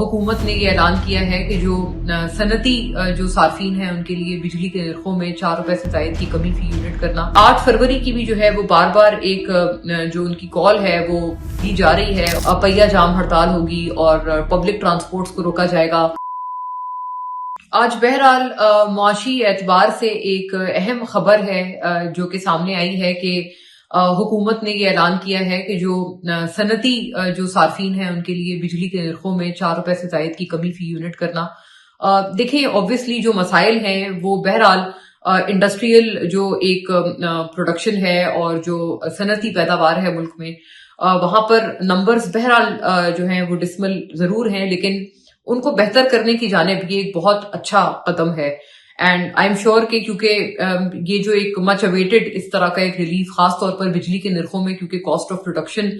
हुकूमत ने ये ऐलान किया है कि जो सनती जो सार्फिन हैं उनके लिए बिजली के नरखों में 4 रुपए से जायद की कमी फी यूनिट करना। 8 फरवरी की भी जो है वो बार बार एक जो उनकी कॉल है वो दी जा रही है, पहिया जाम हड़ताल होगी और पब्लिक ट्रांसपोर्ट्स को रोका जाएगा। आज बहरहाल मुआशी एतबार से एक अहम खबर है जो कि सामने आई है कि हुकूमत ने ये ऐलान किया है कि जो सनती जो सार्फिन हैं उनके लिए बिजली के नरखों में 4 रुपए से जायद की कमी फी यूनिट करना। देखिए ऑब्वियसली जो मसाइल हैं वो बहरहाल इंडस्ट्रियल जो एक प्रोडक्शन है और जो सनती पैदावार है मुल्क में वहां पर नंबर्स बहरहाल जो हैं वो डिसमल जरूर हैं, लेकिन उनको बेहतर करने की जानिब ये एक बहुत अच्छा कदम है। एंड आई एम श्योर कि क्योंकि ये जो एक मच अवेटेड इस तरह का एक रिलीफ खास तौर पर बिजली के नरखों में, क्योंकि कॉस्ट ऑफ प्रोडक्शन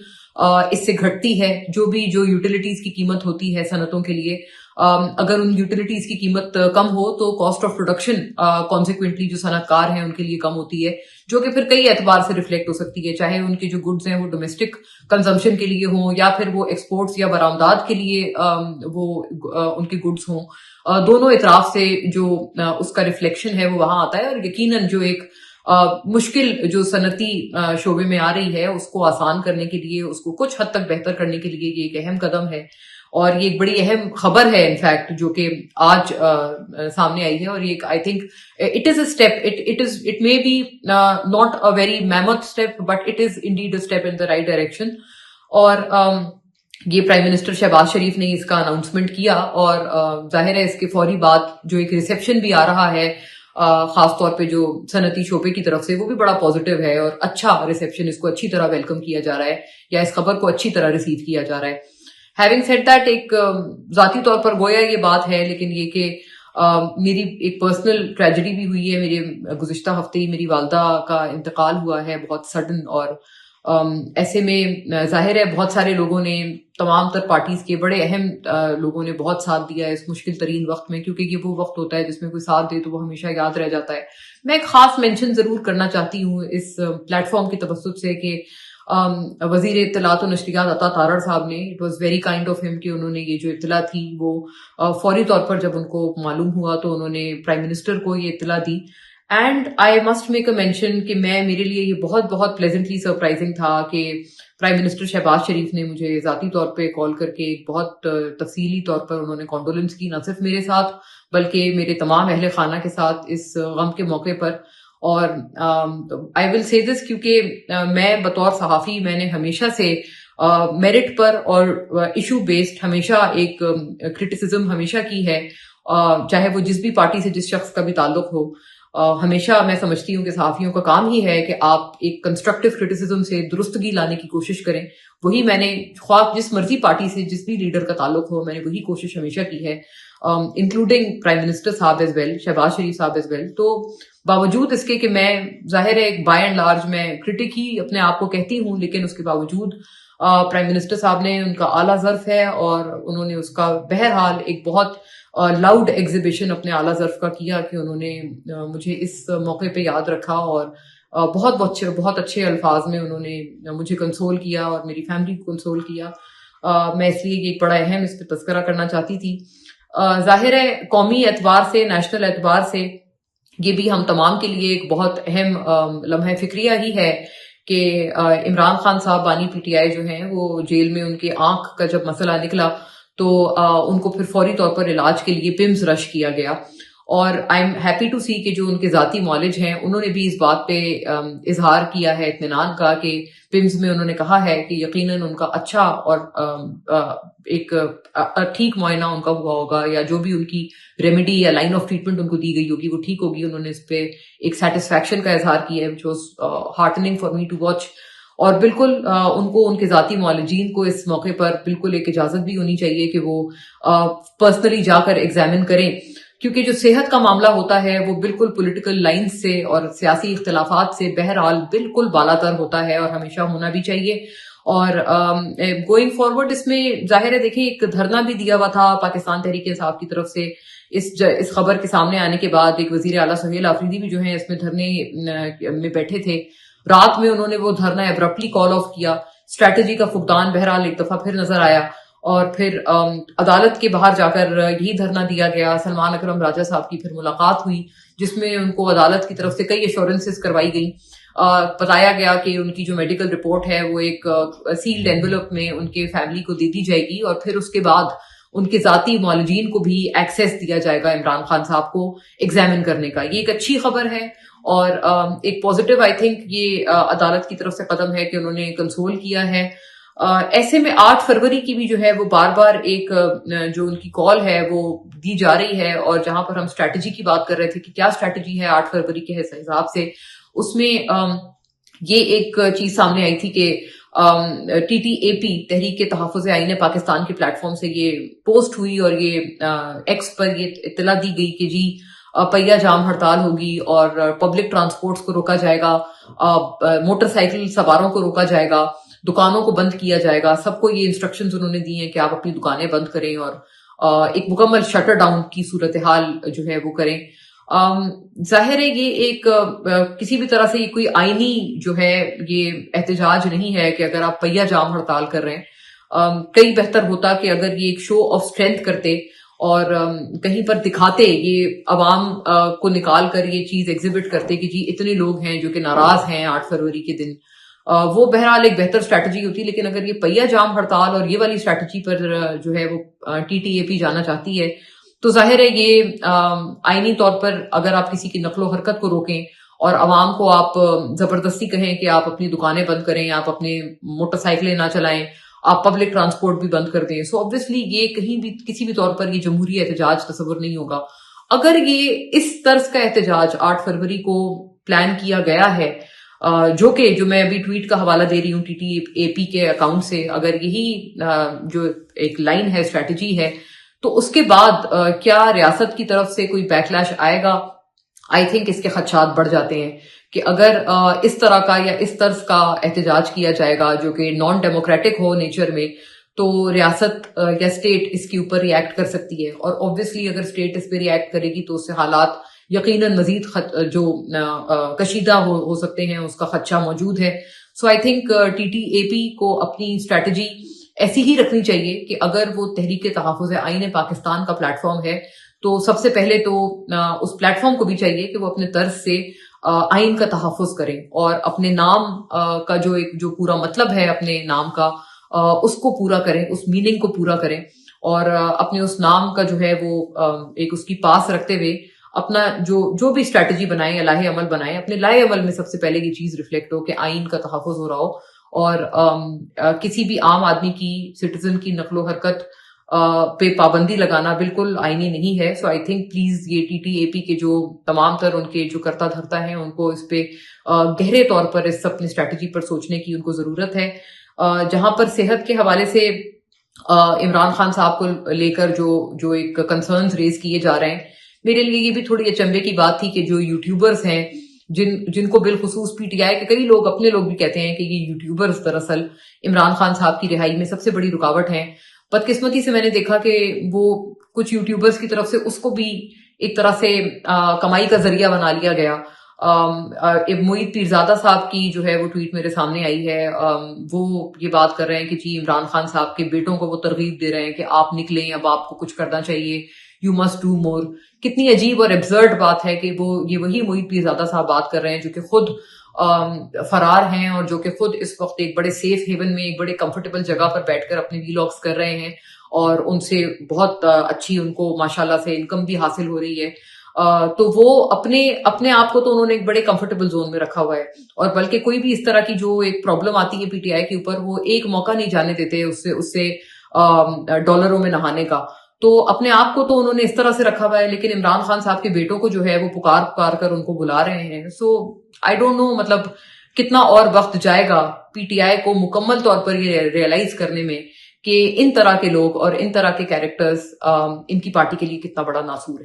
इससे घटती है, जो यूटिलिटीज की कीमत होती है सनतों के लिए, अगर उन यूटिलिटीज की कीमत कम हो तो कॉस्ट ऑफ प्रोडक्शन कॉन्सिक्वेंटली जो सनतकार हैं उनके लिए कम होती है, जो कि फिर कई एतबार से रिफ्लेक्ट हो सकती है, चाहे उनके जो गुड्स हैं वो डोमेस्टिक कंजम्पशन के लिए हों या फिर वो एक्सपोर्ट्स या बरामदात के लिए वो उनके गुड्स हों। दोनों इतराफ से जो उसका रिफ्लेक्शन है वो वहां आता है और यकीनन जो एक मुश्किल जो सनती शोबे में आ रही है उसको आसान करने के लिए, उसको कुछ हद तक बेहतर करने के लिए ये एक अहम कदम है और ये एक बड़ी अहम खबर है इनफैक्ट जो कि आज सामने आई है। और ये I think it is a step, it may be not a very mammoth step but it is indeed a step in the right direction. और ये प्राइम मिनिस्टर शहबाज शरीफ ने इसका अनाउंसमेंट किया और जाहिर है इसके फौरी बाद जो एक रिसेप्शन भी आ रहा है खास तौर पे जो सनती शोबे की तरफ से, वो भी बड़ा पॉजिटिव है और अच्छा रिसेप्शन, इसको अच्छी तरह वेलकम किया जा रहा है या इस खबर को अच्छी तरह रिसीव किया जा रहा है। हैविंग सेड दैट, एक जाती तौर पर गोया ये बात है, लेकिन ये कि मेरी एक पर्सनल ट्रेजेडी भी हुई है। मेरे गुज़िश्ता हफ्ते ही मेरी वालदा का इंतकाल हुआ है बहुत सडन, और ऐसे में जाहिर है बहुत सारे लोगों ने, तमाम तर पार्टीज के बड़े अहम लोगों ने बहुत साथ दिया है इस मुश्किल तरीन वक्त में, क्योंकि ये वो वक्त होता है जिसमें कोई साथ दे तो वो हमेशा याद रह जाता है। मैं एक खास मेंशन जरूर करना चाहती हूँ इस प्लेटफॉर्म की तवज्जुह से कि वजीर इत्तलात और नशरियात अता तारड़ साहब ने, it was very kind of him कि उन्होंने ये जो इत्तला थी वो फौरी तौर पर जब उनको मालूम हुआ तो उन्होंने प्राइम मिनिस्टर को ये इत्तला दी। And I must make a mention कि मेरे लिए ये बहुत बहुत प्लेजेंटली सरप्राइजिंग था कि प्राइम मिनिस्टर शहबाज शरीफ ने मुझे जाती तौर पे कॉल करके एक बहुत तफसीली तौर पर उन्होंने कॉन्डोलेंस की, न सिर्फ मेरे साथ बल्कि मेरे तमाम अहले खाना के साथ इस गम के मौके पर। और आई विल से दिस क्योंकि मैं बतौर सहाफ़ी मैंने हमेशा से मेरिट पर और इशू बेस्ड हमेशा एक क्रिटिसिज्म हमेशा की है, चाहे वो जिस भी पार्टी से जिस शख्स का भी ताल्लुक हो। हमेशा मैं समझती हूँ कि सहाफ़ियों का काम ही है कि आप एक कंस्ट्रक्टिव क्रिटिसिज्म से दुरुस्तगी लाने की कोशिश करें। वही मैंने ख्वाह जिस मर्जी पार्टी से जिस भी लीडर का ताल्लुक हो, मैंने वही कोशिश हमेशा की है, इंक्लूडिंग प्राइम मिनिस्टर साहब एज वेल, शहबाज शरीफ साहब एज वेल। तो बावजूद इसके कि मैं जाहिर है एक बाय एंड लार्ज मैं क्रिटिक ही अपने आप को कहती हूँ, लेकिन उसके बावजूद प्राइम मिनिस्टर साहब ने, उनका आला ज़र्फ है और उन्होंने उसका बहरहाल एक बहुत लाउड एग्जीबिशन अपने आला ज़र्फ का किया कि उन्होंने मुझे इस मौके पे याद रखा और बहुत अच्छे अल्फाज में उन्होंने मुझे कंसोल किया और मेरी फैमिली को कंसोल किया। मैं इसलिए एक बड़ा अहम इस पर तस्करा करना चाहती थी। जाहिर है कौमी एतबार से, नेशनल एतबार से ये भी हम तमाम के लिए एक बहुत अहम लम्हा फिक्रिया ही है कि इमरान खान साहब बानी पीटीआई जो हैं वो जेल में, उनके आंख का जब मसला निकला तो उनको फिर फौरी तौर पर इलाज के लिए पिम्स रश किया गया। और आई एम हैप्पी टू सी कि जो उनके जाती मौलिज हैं उन्होंने भी इस बात पे इजहार किया है इत्मीनान का कि पिम्स में उन्होंने कहा है कि यकीनन उनका अच्छा और एक ठीक मुआयना उनका हुआ होगा, या जो भी उनकी रेमेडी या लाइन ऑफ ट्रीटमेंट उनको दी गई होगी वो ठीक होगी। उन्होंने इस पे एक सेटिस्फैक्शन का इजहार किया है, which was heartening for me to watch. और बिल्कुल उनको, उनके जाती मौलिजीन को इस मौके पर बिल्कुल एक इजाजत भी होनी चाहिए कि वो पर्सनली जाकर एग्जामिन करें, क्योंकि जो सेहत का मामला होता है वो बिल्कुल पॉलिटिकल लाइंस से और सियासी इख्तिलाफात से बहरहाल बिल्कुल बालातर होता है और हमेशा होना भी चाहिए। और गोइंग फॉरवर्ड इसमें जाहिर है, देखिए एक धरना भी दिया हुआ था पाकिस्तान तहरीक इंसाफ की तरफ से इस खबर के सामने आने के बाद। एक वजीर आला सुहेल आफरीदी भी जो है इसमें धरने में बैठे थे। रात में उन्होंने वो धरना एब्रप्टली कॉल ऑफ किया। स्ट्रैटेजी का फुकदान बहरहाल एक दफा फिर नजर आया اور پھر عدالت کے باہر جا کر یہی دھرنا دیا گیا. سلمان اکرم راجہ صاحب کی پھر ملاقات ہوئی جس میں ان کو عدالت کی طرف سے کئی ایشورنسز کروائی گئی. بتایا گیا کہ ان کی جو میڈیکل رپورٹ ہے وہ ایک سیلڈ اینولپ میں ان کے فیملی کو دے دی جائے گی اور پھر اس کے بعد ان کے ذاتی معالجین کو بھی ایکسیس دیا جائے گا عمران خان صاحب کو ایگزامن کرنے کا. یہ ایک اچھی خبر ہے اور ایک پازیٹیو آئی تھنک یہ عدالت کی طرف سے قدم ہے کہ انہوں نے کنسول کیا ہے. ایسے میں 8 فروری کی بھی جو ہے وہ بار بار ایک جو ان کی کال ہے وہ دی جا رہی ہے اور جہاں پر ہم اسٹریٹجی کی بات کر رہے تھے کہ کیا اسٹریٹجی ہے 8 فروری کے حساب سے, اس میں یہ ایک چیز سامنے آئی تھی کہ ٹی ٹی اے پی تحریک تحفظ آئین پاکستان کے پلیٹ فارم سے یہ پوسٹ ہوئی اور یہ ایکس پر یہ اطلاع دی گئی کہ جی پہیا جام ہڑتال ہوگی اور پبلک ٹرانسپورٹس کو روکا جائے گا, موٹر سائیکل سواروں کو روکا جائے گا, دکانوں کو بند کیا جائے گا. سب کو یہ انسٹرکشنز انہوں نے دی ہیں کہ آپ اپنی دکانیں بند کریں اور ایک مکمل شٹر ڈاؤن کی صورتحال جو ہے وہ کریں. ظاہر ہے یہ ایک کسی بھی طرح سے یہ کوئی آئینی جو ہے یہ احتجاج نہیں ہے کہ اگر آپ پہیا جام ہڑتال کر رہے ہیں. کئی بہتر ہوتا کہ اگر یہ ایک شو آف اسٹرینتھ کرتے اور کہیں پر دکھاتے, یہ عوام کو نکال کر یہ چیز ایگزیبٹ کرتے کہ جی اتنے لوگ ہیں جو کہ ناراض ہیں 8 فروری کے دن. وہ بہرحال ایک بہتر اسٹریٹجی ہوتی, لیکن اگر یہ پہیا جام ہڑتال اور یہ والی اسٹریٹجی پر جو ہے وہ ٹی ٹی اے پی جانا چاہتی ہے تو ظاہر ہے یہ آئینی طور پر اگر آپ کسی کی نقل و حرکت کو روکیں اور عوام کو آپ زبردستی کہیں کہ آپ اپنی دکانیں بند کریں, آپ اپنے موٹر سائیکلیں نہ چلائیں, آپ پبلک ٹرانسپورٹ بھی بند کر دیں, سو obviously یہ کہیں بھی کسی بھی طور پر یہ جمہوری احتجاج تصور نہیں ہوگا. اگر یہ اس طرز کا احتجاج 8 فروری کو پلان کیا گیا ہے جو میں ابھی ٹویٹ کا حوالہ دے رہی ہوں ٹی ٹی اے پی کے اکاؤنٹ سے, اگر یہی جو ایک لائن ہے اسٹریٹجی ہے تو اس کے بعد کیا ریاست کی طرف سے کوئی بیک لیش آئے گا؟ آئی تھنک اس کے خدشات بڑھ جاتے ہیں کہ اگر اس طرح کا یا اس طرز کا احتجاج کیا جائے گا جو کہ نان ڈیموکریٹک ہو نیچر میں تو ریاست یا اسٹیٹ اس کے اوپر ری ایکٹ کر سکتی ہے اور اوبویسلی اگر اسٹیٹ اس پہ ری ایکٹ کرے گی تو اس سے حالات یقیناً مزید جو کشیدہ ہو سکتے ہیں, اس کا خدشہ موجود ہے. So I think T T A P کو اپنی اسٹریٹجی ایسی ہی رکھنی چاہیے کہ اگر وہ تحریک تحفظ آئین پاکستان کا پلیٹ فارم ہے تو سب سے پہلے تو اس پلیٹ فارم کو بھی چاہیے کہ وہ اپنے طرز سے آئین کا تحفظ کریں اور اپنے نام کا جو پورا مطلب ہے اپنے نام کا اس کو پورا کریں, اس میننگ کو پورا کریں اور اپنے اس نام کا جو ہے وہ ایک اس کی پاس رکھتے ہوئے اپنا جو بھی اسٹریٹجی بنائیں یا لاہے عمل بنائیں, اپنے لاہے عمل میں سب سے پہلے یہ چیز ریفلیکٹ ہو کہ آئین کا تحفظ ہو رہا ہو اور کسی بھی عام آدمی کی سٹیزن کی نقل و حرکت پہ پابندی لگانا بالکل آئینی نہیں ہے. سو آئی تھنک پلیز یہ ٹی ٹی اے پی کے جو تمام تر ان کے جو کرتا دھرتا ہیں ان کو اس پہ گہرے طور پر اس اپنی اسٹریٹجی پر سوچنے کی ان کو ضرورت ہے. جہاں پر صحت کے حوالے سے عمران خان صاحب کو لے کر جو ایک کنسرنز ریز کیے جا رہے ہیں, میرے لیے یہ بھی تھوڑی اچنبے کی بات تھی کہ جو یوٹیوبرز ہیں جن کو بالخصوص پی ٹی آئی کے کئی لوگ اپنے لوگ بھی کہتے ہیں کہ یہ یوٹیوبرز دراصل عمران خان صاحب کی رہائی میں سب سے بڑی رکاوٹ ہیں. بدقسمتی سے میں نے دیکھا کہ وہ کچھ یوٹیوبرز کی طرف سے اس کو بھی ایک طرح سے کمائی کا ذریعہ بنا لیا گیا. معید پیرزادہ صاحب کی جو ہے وہ ٹویٹ میرے سامنے آئی ہے, وہ یہ بات کر رہے ہیں کہ جی عمران خان صاحب کے بیٹوں کو وہ ترغیب دے رہے ہیں کہ آپ نکلیں, اب آپ کو کچھ کرنا چاہیے, یو مسٹ ڈو مور. کتنی عجیب اور ایبزرڈ بات ہے کہ یہ وہی معید پیرزادہ صاحب بات کر رہے ہیں جو کہ خود فرار ہیں اور جو کہ خود اس وقت ایک بڑے سیف ہیون میں ایک بڑے کمفرٹیبل جگہ پر بیٹھ کر اپنے ویلاگز کر رہے ہیں اور ان سے بہت اچھی ان کو ماشاءاللہ سے انکم بھی حاصل ہو رہی ہے. تو وہ اپنے آپ کو تو انہوں نے ایک بڑے کمفرٹیبل زون میں رکھا ہوا ہے اور بلکہ کوئی بھی اس طرح کی جو ایک پرابلم آتی ہے پی ٹی آئی کے اوپر وہ ایک موقع نہیں جانے دیتے اس سے ڈالروں میں نہانے کا. تو اپنے آپ کو تو انہوں نے اس طرح سے رکھا ہوا ہے, لیکن عمران خان صاحب کے بیٹوں کو جو ہے وہ پکار کر ان کو بلا رہے ہیں. سو آئی ڈونٹ نو مطلب کتنا اور وقت جائے گا پی ٹی آئی کو مکمل طور پر یہ ریئلائز کرنے میں کہ ان طرح کے لوگ اور ان طرح کے کیریکٹرز ان کی پارٹی کے لیے کتنا بڑا ناسور ہے.